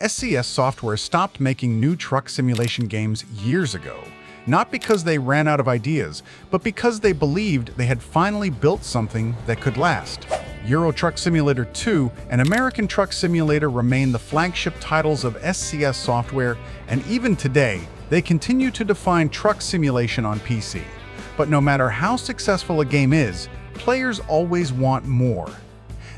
SCS Software stopped making new truck simulation games years ago, not because they ran out of ideas, but because they believed they had finally built something that could last. Euro Truck Simulator 2 and American Truck Simulator remain the flagship titles of SCS Software, and even today, they continue to define truck simulation on PC. But no matter how successful a game is, players always want more.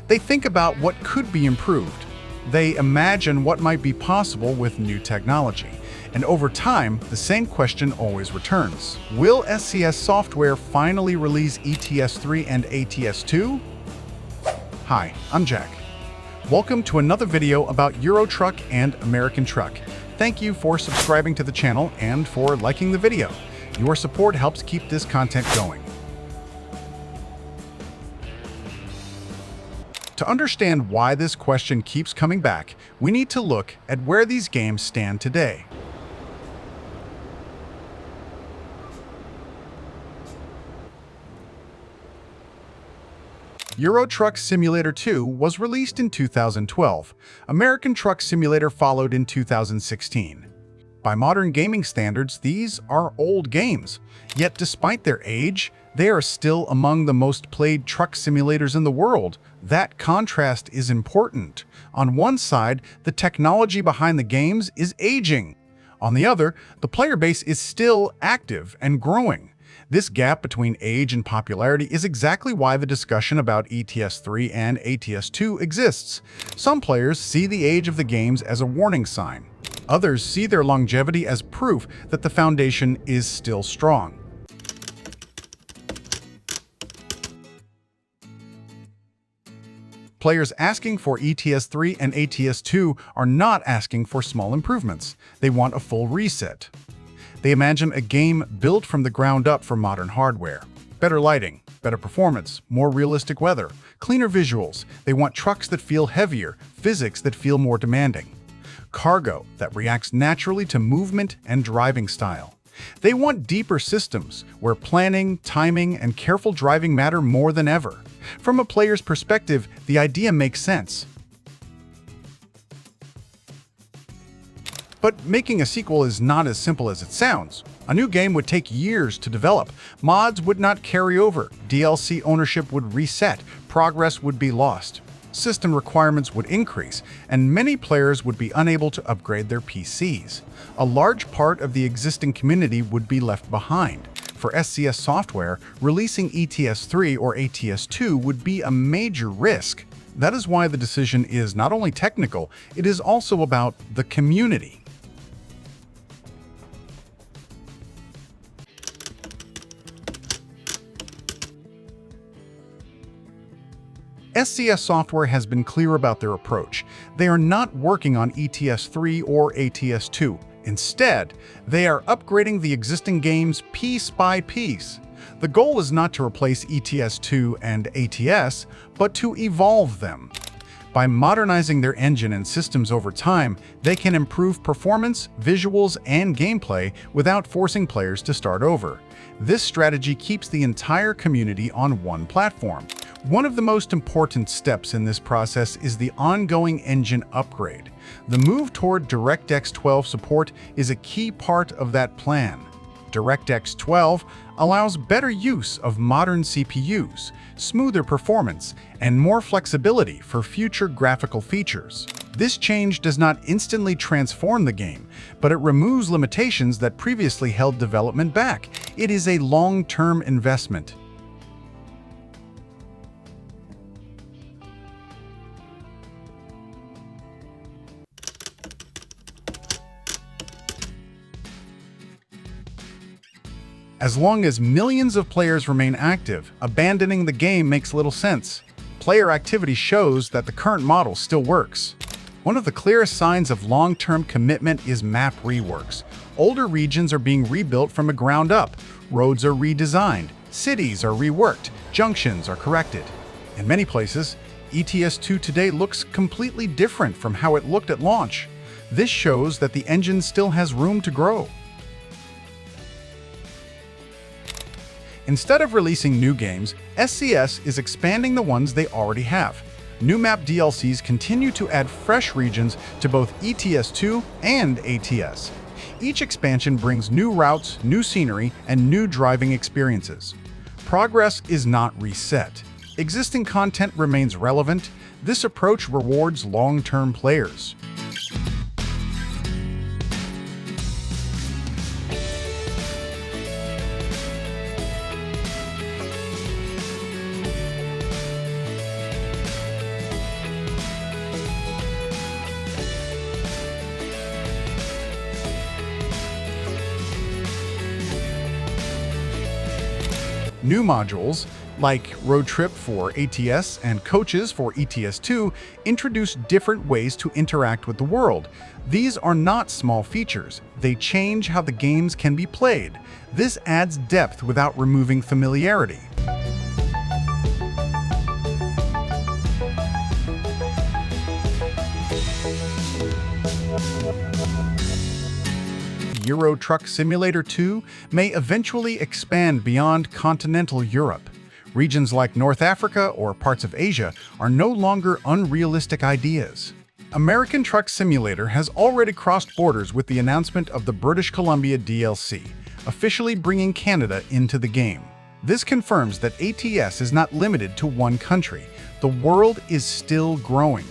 They think about what could be improved. They imagine what might be possible with new technology. And over time, the same question always returns. Will SCS Software finally release ETS3 and ATS2? Hi, I'm Jack. Welcome to another video about Euro Truck and American Truck. Thank you for subscribing to the channel and for liking the video. Your support helps keep this content going. To understand why this question keeps coming back, we need to look at where these games stand today. Euro Truck Simulator 2 was released in 2012. American Truck Simulator followed in 2016. By modern gaming standards, these are old games. Yet despite their age, they are still among the most played truck simulators in the world. That contrast is important. On one side, the technology behind the games is aging. On the other, the player base is still active and growing. This gap between age and popularity is exactly why the discussion about ETS3 and ATS2 exists. Some players see the age of the games as a warning sign. Others see their longevity as proof that the foundation is still strong. Players asking for ETS3 and ATS2 are not asking for small improvements. They want a full reset. They imagine a game built from the ground up for modern hardware. Better lighting, better performance, more realistic weather, cleaner visuals. They want trucks that feel heavier, physics that feel more demanding, cargo that reacts naturally to movement and driving style. They want deeper systems where planning, timing, and careful driving matter more than ever. From a player's perspective, the idea makes sense. But making a sequel is not as simple as it sounds. A new game would take years to develop. Mods would not carry over. DLC ownership would reset. Progress would be lost. System requirements would increase, and many players would be unable to upgrade their PCs. A large part of the existing community would be left behind. For SCS Software, releasing ETS3 or ATS2 would be a major risk. That is why the decision is not only technical, it is also about the community. SCS Software has been clear about their approach. They are not working on ETS3 or ATS2. Instead, they are upgrading the existing games piece by piece. The goal is not to replace ETS2 and ATS, but to evolve them. By modernizing their engine and systems over time, they can improve performance, visuals, and gameplay without forcing players to start over. This strategy keeps the entire community on one platform. One of the most important steps in this process is the ongoing engine upgrade. The move toward DirectX 12 support is a key part of that plan. DirectX 12 allows better use of modern CPUs, smoother performance, and more flexibility for future graphical features. This change does not instantly transform the game, but it removes limitations that previously held development back. It is a long-term investment. As long as millions of players remain active, abandoning the game makes little sense. Player activity shows that the current model still works. One of the clearest signs of long-term commitment is map reworks. Older regions are being rebuilt from the ground up. Roads are redesigned. Cities are reworked. Junctions are corrected. In many places, ETS2 today looks completely different from how it looked at launch. This shows that the engine still has room to grow. Instead of releasing new games, SCS is expanding the ones they already have. New map DLCs continue to add fresh regions to both ETS2 and ATS. Each expansion brings new routes, new scenery, and new driving experiences. Progress is not reset. Existing content remains relevant. This approach rewards long-term players. New modules, like Road Trip for ATS and Coaches for ETS2, introduce different ways to interact with the world. These are not small features. They change how the games can be played. This adds depth without removing familiarity. Euro Truck Simulator 2 may eventually expand beyond continental Europe. Regions like North Africa or parts of Asia are no longer unrealistic ideas. American Truck Simulator has already crossed borders with the announcement of the British Columbia DLC, officially bringing Canada into the game. This confirms that ATS is not limited to one country. The world is still growing.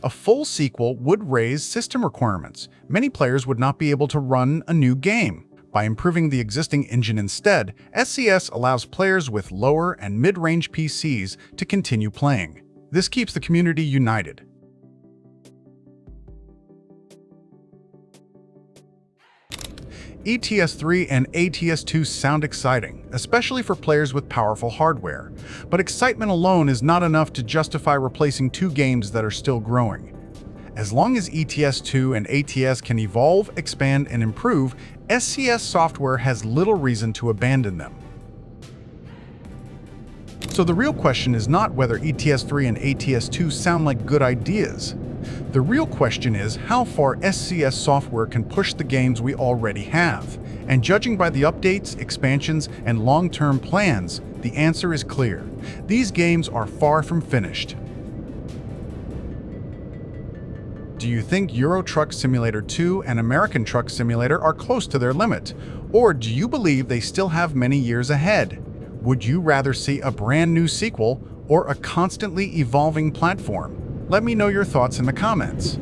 A full sequel would raise system requirements. Many players would not be able to run a new game. By improving the existing engine instead, SCS allows players with lower and mid-range PCs to continue playing. This keeps the community united. ETS3 and ATS2 sound exciting, especially for players with powerful hardware. But excitement alone is not enough to justify replacing two games that are still growing. As long as ETS2 and ATS can evolve, expand, and improve, SCS software has little reason to abandon them. So the real question is not whether ETS3 and ATS2 sound like good ideas. The real question is how far SCS software can push the games we already have. And judging by the updates, expansions, and long-term plans, the answer is clear. These games are far from finished. Do you think Euro Truck Simulator 2 and American Truck Simulator are close to their limit? Or do you believe they still have many years ahead? Would you rather see a brand new sequel or a constantly evolving platform? Let me know your thoughts in the comments.